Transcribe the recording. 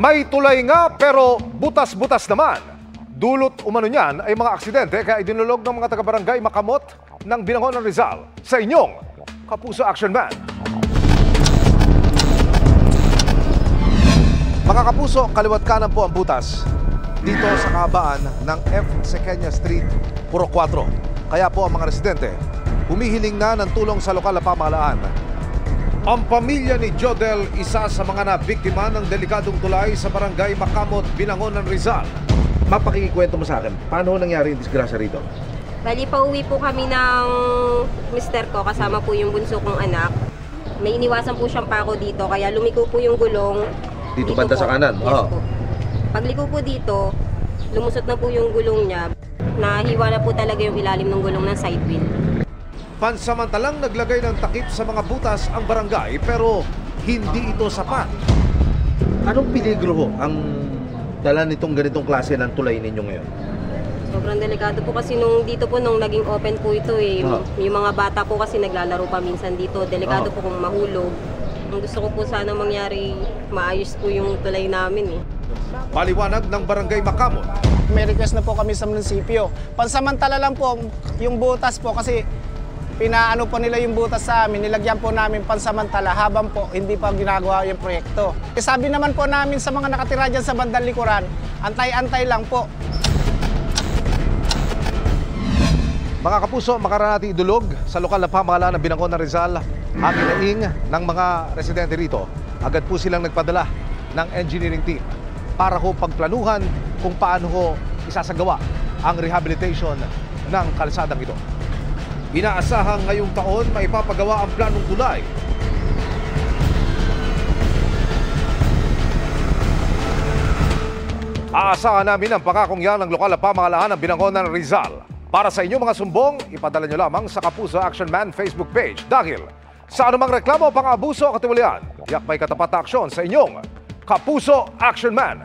May tulay nga pero butas-butas naman. Dulot umano niyan ay mga aksidente kaya idinulog ng mga taga-barangay Makamot ng Binangon ng Rizal sa inyong Kapuso Action Man. Mga kapuso, kaliwat kanan po ang butas dito sa kahabaan ng F. Sequeña Street, Puro 4. Kaya po ang mga residente humihiling na ng tulong sa lokal na pamahalaan. Ang pamilya ni Jodel, isa sa mga nabiktima ng delikadong tulay sa barangay Makamot, Binangon ng Rizal. Mapakikikwento mo sa akin, paano nangyari yung disgrasya rito? Bali, pauwi po kami ng mister ko, kasama po yung bunso kong anak. May iniwasan po siyang pako dito, kaya lumiko po yung gulong. Dito banda sa kanan? Yes po. Pagliko po dito, lumusot na po yung gulong niya. Nahiwa na po talaga yung ilalim ng gulong ng side wheel. Pansamantalang naglagay ng takip sa mga butas ang barangay pero hindi ito sapat. Anong peligro ho ang dala nitong ganitong klase ng tulay ninyo ngayon? Sobrang delikado po kasi dito po nung naging open po ito eh. Yung mga bata po kasi naglalaro pa minsan dito. Delikado po kung mahulog. Ang gusto ko po sana mangyari, maayos po yung tulay namin eh. Paliwanag ng barangay Makamot. May request na po kami sa munisipyo. Pansamantala lang po yung butas po kasi pinaano po nila yung butas sa amin, nilagyan po namin pansamantala habang po hindi pa ginagawa yung proyekto. Sabi naman po namin sa mga nakatira dyan sa bandang likuran, antay-antay lang po. Mga kapuso, makaraan natin idulog sa lokal na pamahalaan ng Binangon ng Rizal ang hinaing ng mga residente rito. Agad po silang nagpadala ng engineering team para ho pagplanuhan kung paano ho isasagawa ang rehabilitation ng kalsadang ito. Inaasahang ngayong taon maipapagawa ang planong tulay. Aasahan namin ang pangakong yan ng lokal na pamahalaan ng Binangon ng Rizal. Para sa inyong mga sumbong, ipadala nyo lamang sa Kapuso Action Man Facebook page. Dahil sa anumang reklamo, pang-abuso o katiwalian, yak may katapat na aksyon sa inyong Kapuso Action Man.